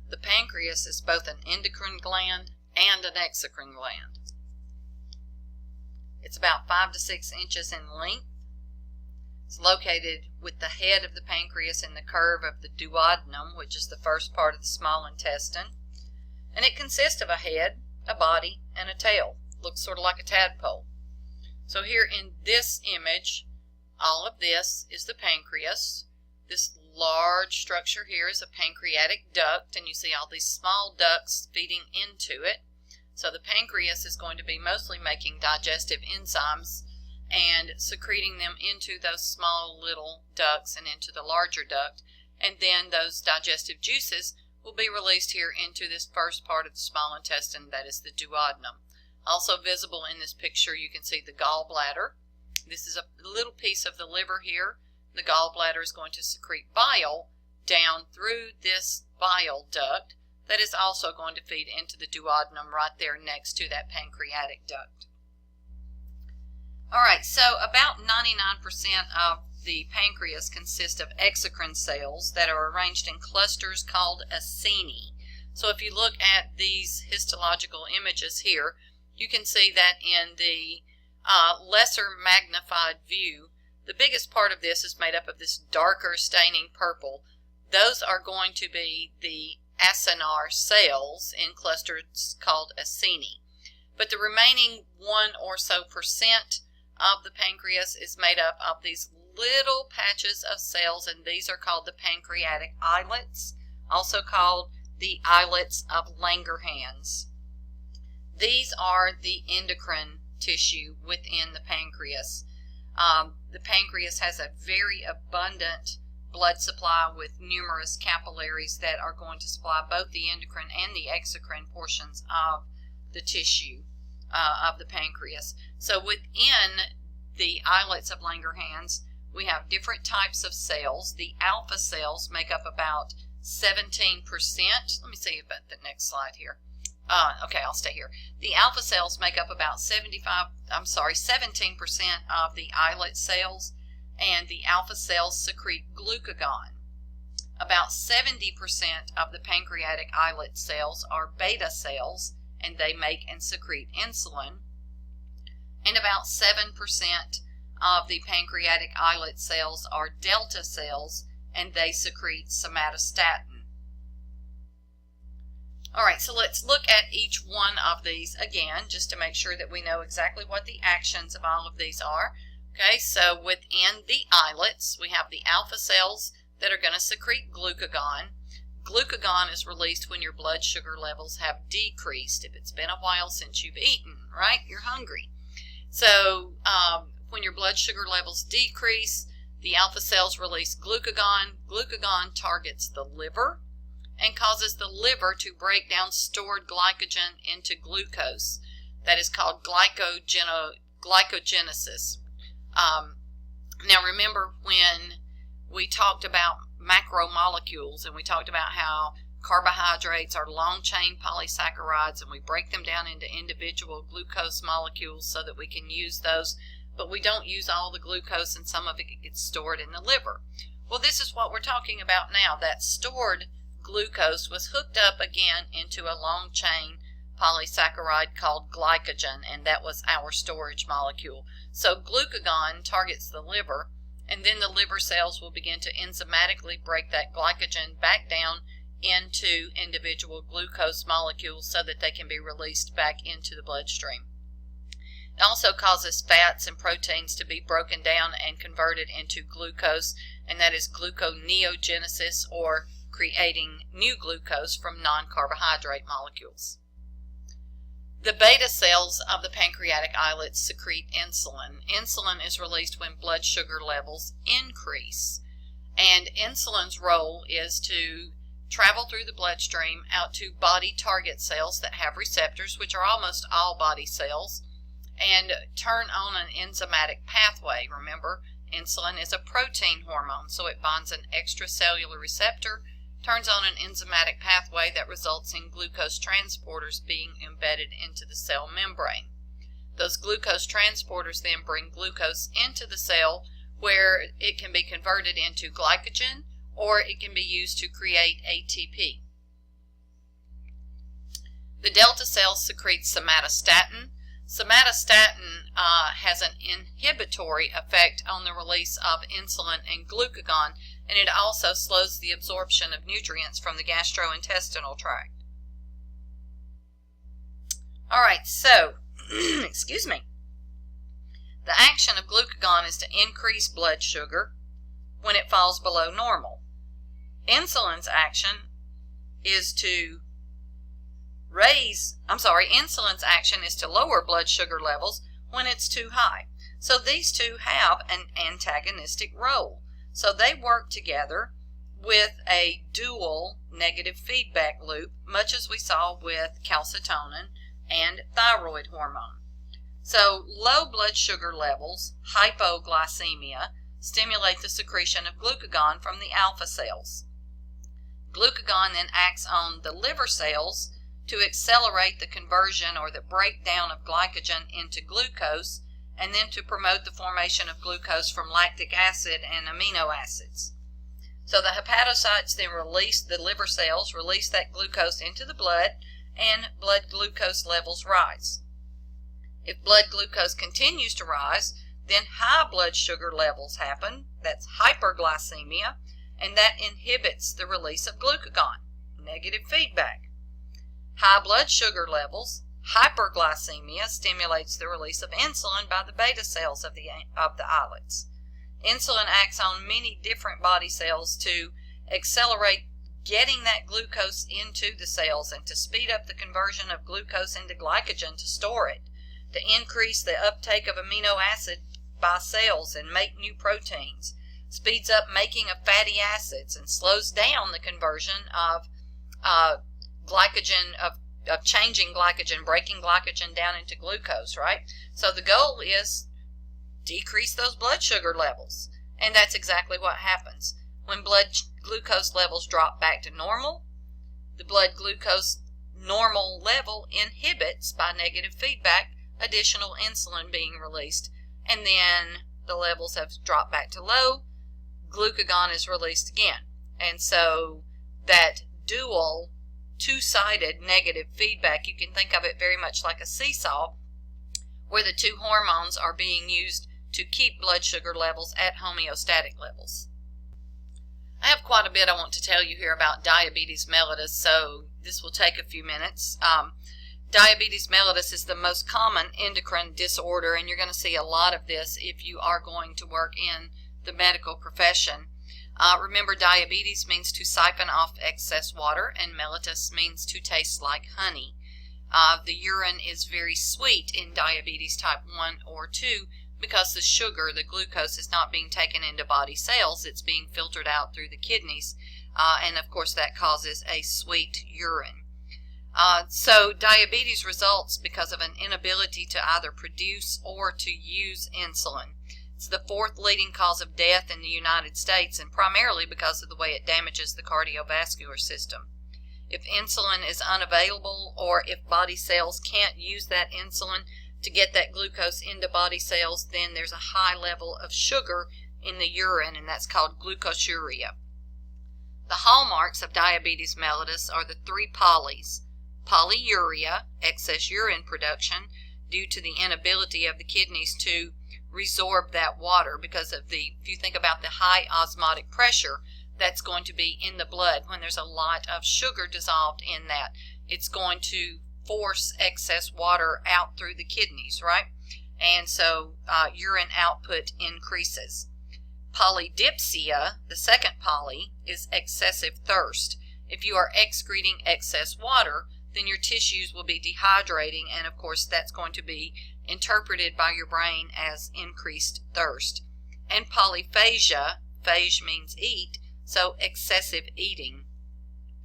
The pancreas is both an endocrine gland and an exocrine gland. It's about 5 to 6 inches in length. It's located with the head of the pancreas in the curve of the duodenum, which is the first part of the small intestine. And it consists of a head, a body, and a tail. Looks sort of like a tadpole. So here in this image, all of this is the pancreas. This large structure here is a pancreatic duct, and you see all these small ducts feeding into it. So the pancreas is going to be mostly making digestive enzymes and secreting them into those small little ducts and into the larger duct. And then those digestive juices will be released here into this first part of the small intestine, that is the duodenum. Also visible in this picture, you can see the gallbladder. This is a little piece of the liver here. The gallbladder is going to secrete bile down through this bile duct that is also going to feed into the duodenum right there next to that pancreatic duct. All right, so about 99% of the pancreas consists of exocrine cells that are arranged in clusters called acini. So if you look at these histological images here, you can see that in the lesser magnified view, the biggest part of this is made up of this darker staining purple. Those are going to be the acinar cells in clusters called acini. But the remaining 1% or so of the pancreas is made up of these little patches of cells, and these are called the pancreatic islets, also called the islets of Langerhans. These are the endocrine tissue within the pancreas. The pancreas has a very abundant blood supply with numerous capillaries that are going to supply both the endocrine and the exocrine portions of the tissue of the pancreas. So within the islets of Langerhans, we have different types of cells. The alpha cells make up about 17%. Let me see about the next slide here. Okay, I'll stay here. The alpha cells make up about 17% of the islet cells, and the alpha cells secrete glucagon. About 70% of the pancreatic islet cells are beta cells, and they make and secrete insulin. And about 7% of the pancreatic islet cells are delta cells, and they secrete somatostatin. All right, so let's look at each one of these again, just to make sure that we know exactly what the actions of all of these are. Okay, so within the islets, we have the alpha cells that are going to secrete glucagon. Glucagon is released when your blood sugar levels have decreased. If it's been a while since you've eaten, right? You're hungry. So when your blood sugar levels decrease, the alpha cells release glucagon. Glucagon targets the liver and causes the liver to break down stored glycogen into glucose. That is called glycogenesis. Now remember when we talked about macromolecules and we talked about how carbohydrates are long-chain polysaccharides and we break them down into individual glucose molecules so that we can use those, but we don't use all the glucose and some of it gets stored in the liver. Well, this is what we're talking about now. That stored glucose was hooked up again into a long-chain polysaccharide called glycogen, and that was our storage molecule. So glucagon targets the liver, and then the liver cells will begin to enzymatically break that glycogen back down into individual glucose molecules so that they can be released back into the bloodstream. It also causes fats and proteins to be broken down and converted into glucose, and that is gluconeogenesis, or creating new glucose from non-carbohydrate molecules. The beta cells of the pancreatic islets secrete insulin. Insulin is released when blood sugar levels increase, and insulin's role is to travel through the bloodstream out to body target cells that have receptors, which are almost all body cells, and turn on an enzymatic pathway. Remember, insulin is a protein hormone, so it binds an extracellular receptor, turns on an enzymatic pathway that results in glucose transporters being embedded into the cell membrane. Those glucose transporters then bring glucose into the cell where it can be converted into glycogen, or it can be used to create ATP. The delta cells secrete somatostatin. Somatostatin has an inhibitory effect on the release of insulin and glucagon, and it also slows the absorption of nutrients from the gastrointestinal tract. All right, so, excuse me. The action of glucagon is to increase blood sugar when it falls below normal. Insulin's action is to insulin's action is to lower blood sugar levels when it's too high. So these two have an antagonistic role. So they work together with a dual negative feedback loop, much as we saw with calcitonin and thyroid hormone. So low blood sugar levels, hypoglycemia, stimulate the secretion of glucagon from the alpha cells. Glucagon then acts on the liver cells to accelerate the conversion or the breakdown of glycogen into glucose, and then to promote the formation of glucose from lactic acid and amino acids. So the hepatocytes then the liver cells release that glucose into the blood, and blood glucose levels rise. If blood glucose continues to rise, then high blood sugar levels happen. That's hyperglycemia, and that inhibits the release of glucagon. Negative feedback. High blood sugar levels, hyperglycemia, stimulates the release of insulin by the beta cells of the islets. Insulin acts on many different body cells to accelerate getting that glucose into the cells and to speed up the conversion of glucose into glycogen to store it, to increase the uptake of amino acid by cells and make new proteins, speeds up making of fatty acids, and slows down the conversion of glycogen, of changing glycogen, breaking glycogen down into glucose, right? So the goal is decrease those blood sugar levels, and that's exactly what happens. When blood glucose levels drop back to normal, the blood glucose normal level inhibits, by negative feedback, additional insulin being released, and then the levels have dropped back to low, glucagon is released again. And so that dual two-sided negative feedback, you can think of it very much like a seesaw, where the two hormones are being used to keep blood sugar levels at homeostatic levels. I have quite a bit I want to tell you here about diabetes mellitus, so this will take a few minutes. Diabetes mellitus is the most common endocrine disorder, and you're going to see a lot of this if you are going to work in the medical profession. Remember, diabetes means to siphon off excess water, and mellitus means to taste like honey. The urine is very sweet in diabetes type 1 or 2 because the sugar, the glucose, is not being taken into body cells. It's being filtered out through the kidneys, and of course that causes a sweet urine. So diabetes results because of an inability to either produce or to use insulin. It's the fourth leading cause of death in the United States, and primarily because of the way it damages the cardiovascular system. If insulin is unavailable, or if body cells can't use that insulin to get that glucose into body cells, then there's a high level of sugar in the urine, and that's called glucosuria. The hallmarks of diabetes mellitus are the three polys. Polyuria, excess urine production, due to the inability of the kidneys to resorb that water because of if you think about the high osmotic pressure that's going to be in the blood when there's a lot of sugar dissolved in that, it's going to force excess water out through the kidneys, right? And so urine output increases. Polydipsia, the second poly, is excessive thirst. If you are excreting excess water, then your tissues will be dehydrating, and of course that's going to be interpreted by your brain as increased thirst. And polyphagia, phage means eat, so excessive eating.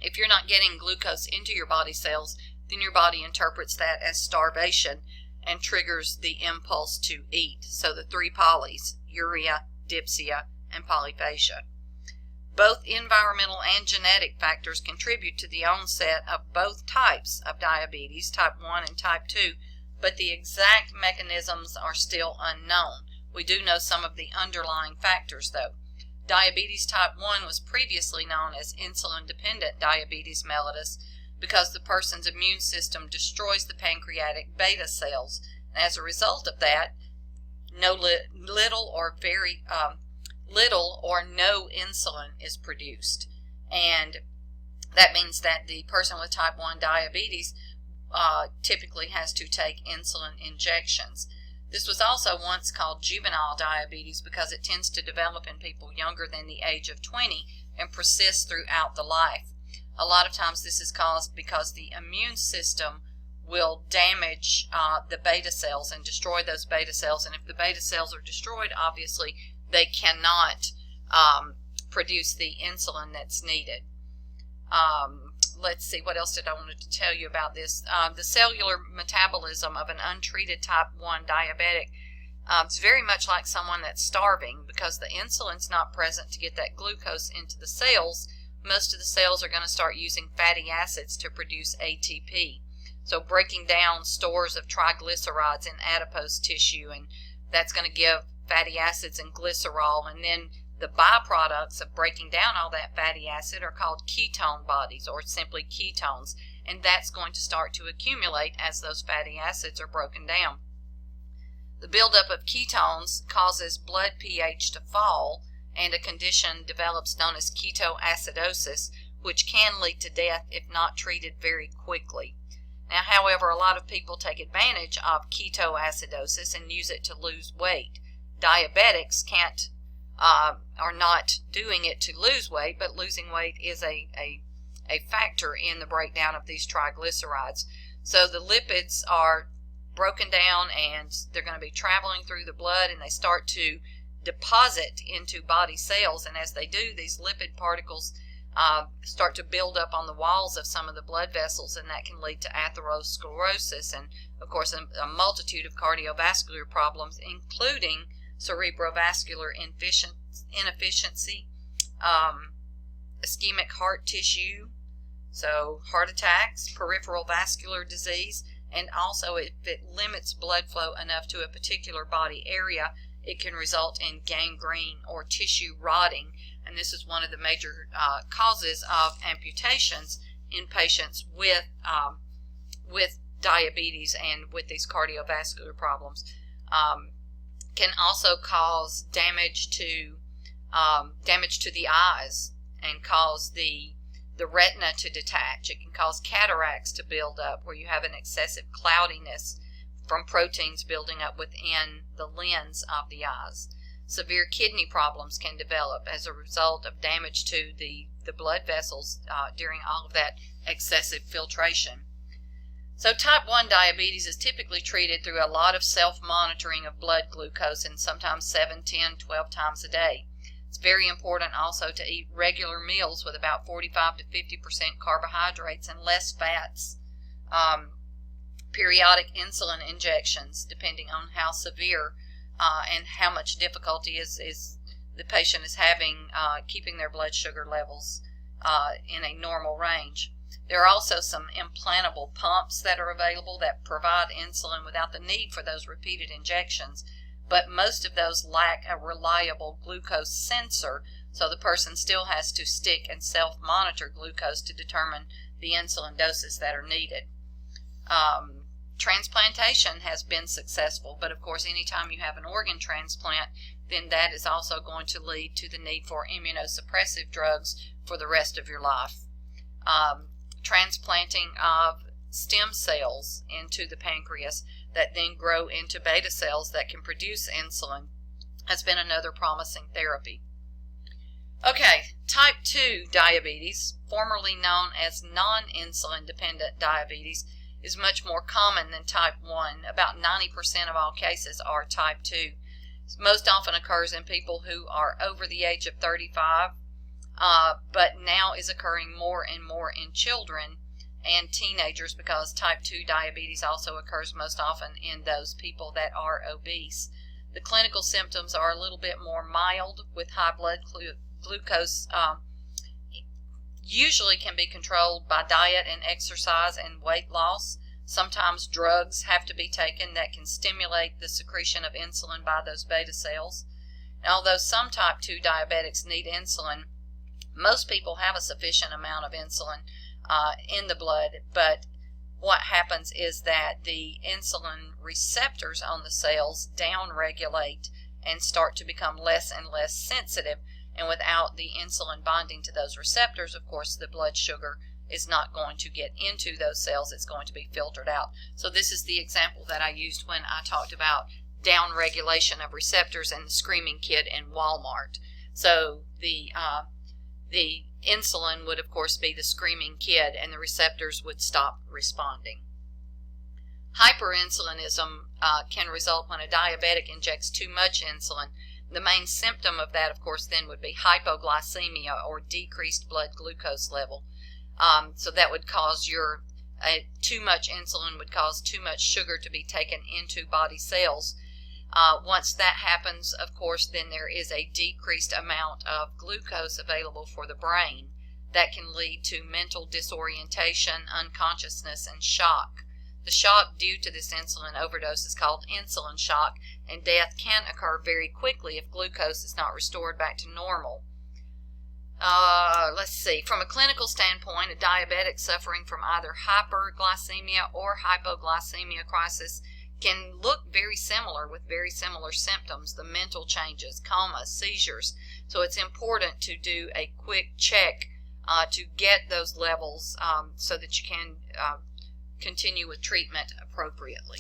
If you're not getting glucose into your body cells, then your body interprets that as starvation and triggers the impulse to eat. So the three polys, uria, dipsia, and polyphagia. Both environmental and genetic factors contribute to the onset of both types of diabetes, type 1 and type 2, but the exact mechanisms are still unknown. We do know some of the underlying factors, though. Diabetes type 1 was previously known as insulin-dependent diabetes mellitus because the person's immune system destroys the pancreatic beta cells. And as a result of that, little or no insulin is produced. And that means that the person with type 1 diabetes typically has to take insulin injections. This was also once called juvenile diabetes because it tends to develop in people younger than the age of 20 and persists throughout the life. A lot of times this is caused because the immune system will damage the beta cells and destroy those beta cells. And if the beta cells are destroyed, obviously they cannot produce the insulin that's needed. Let's see, what else did I want to tell you about this? The cellular metabolism of an untreated type 1 diabetic is very much like someone that's starving because the insulin's not present to get that glucose into the cells. Most of the cells are going to start using fatty acids to produce ATP. So breaking down stores of triglycerides in adipose tissue, and that's going to give fatty acids and glycerol, and then the byproducts of breaking down all that fatty acid are called ketone bodies, or simply ketones, and that's going to start to accumulate as those fatty acids are broken down. The buildup of ketones causes blood pH to fall, and a condition develops known as ketoacidosis, which can lead to death if not treated very quickly. Now, however, a lot of people take advantage of ketoacidosis and use it to lose weight. Diabetics are not doing it to lose weight, but losing weight is a factor in the breakdown of these triglycerides. So the lipids are broken down and they're going to be traveling through the blood, and they start to deposit into body cells, and as they do, these lipid particles start to build up on the walls of some of the blood vessels, and that can lead to atherosclerosis and, of course, a multitude of cardiovascular problems, including cerebrovascular inefficiency, ischemic heart tissue, so heart attacks, peripheral vascular disease, and also if it limits blood flow enough to a particular body area, it can result in gangrene or tissue rotting, and this is one of the major causes of amputations in patients with diabetes and with these cardiovascular problems. Can also cause damage to the eyes and cause the retina to detach. It can cause cataracts to build up, where you have an excessive cloudiness from proteins building up within the lens of the eyes. Severe kidney problems can develop as a result of damage to the blood vessels during all of that excessive filtration. So type 1 diabetes is typically treated through a lot of self-monitoring of blood glucose, and sometimes 7, 10, 12 times a day. It's very important also to eat regular meals with about 45 to 50% carbohydrates and less fats. Periodic insulin injections, depending on how severe and how much difficulty is the patient is having keeping their blood sugar levels in a normal range. There are also some implantable pumps that are available that provide insulin without the need for those repeated injections, but most of those lack a reliable glucose sensor, so the person still has to stick and self-monitor glucose to determine the insulin doses that are needed. Transplantation has been successful, but of course anytime you have an organ transplant, then that is also going to lead to the need for immunosuppressive drugs for the rest of your life. Transplanting of stem cells into the pancreas that then grow into beta cells that can produce insulin has been another promising therapy. Okay, type 2 diabetes, formerly known as non-insulin dependent diabetes, is much more common than type 1. About 90% of all cases are type 2. It most often occurs in people who are over the age of 35, but now is occurring more and more in children and teenagers, because type 2 diabetes also occurs most often in those people that are obese. The clinical symptoms are a little bit more mild, with high blood glucose usually can be controlled by diet and exercise and weight loss. Sometimes drugs have to be taken that can stimulate the secretion of insulin by those beta cells. And although some type 2 diabetics need insulin, most people have a sufficient amount of insulin in the blood, but what happens is that the insulin receptors on the cells downregulate and start to become less and less sensitive, and without the insulin bonding to those receptors, of course, the blood sugar is not going to get into those cells. It's going to be filtered out. So this is the example that I used when I talked about downregulation of receptors and the screaming kid in Walmart. So the insulin would, of course, be the screaming kid, and the receptors would stop responding. Hyperinsulinism can result when a diabetic injects too much insulin. The main symptom of that, of course, then would be hypoglycemia, or decreased blood glucose level. So that would cause too much insulin would cause too much sugar to be taken into body cells. Once that happens, of course, then there is a decreased amount of glucose available for the brain that can lead to mental disorientation, unconsciousness, and shock. The shock due to this insulin overdose is called insulin shock, and death can occur very quickly if glucose is not restored back to normal. Let's see. From a clinical standpoint, a diabetic suffering from either hyperglycemia or hypoglycemia crisis can look very similar, with very similar symptoms, the mental changes, coma, seizures. So it's important to do a quick check to get those levels so that you can continue with treatment appropriately.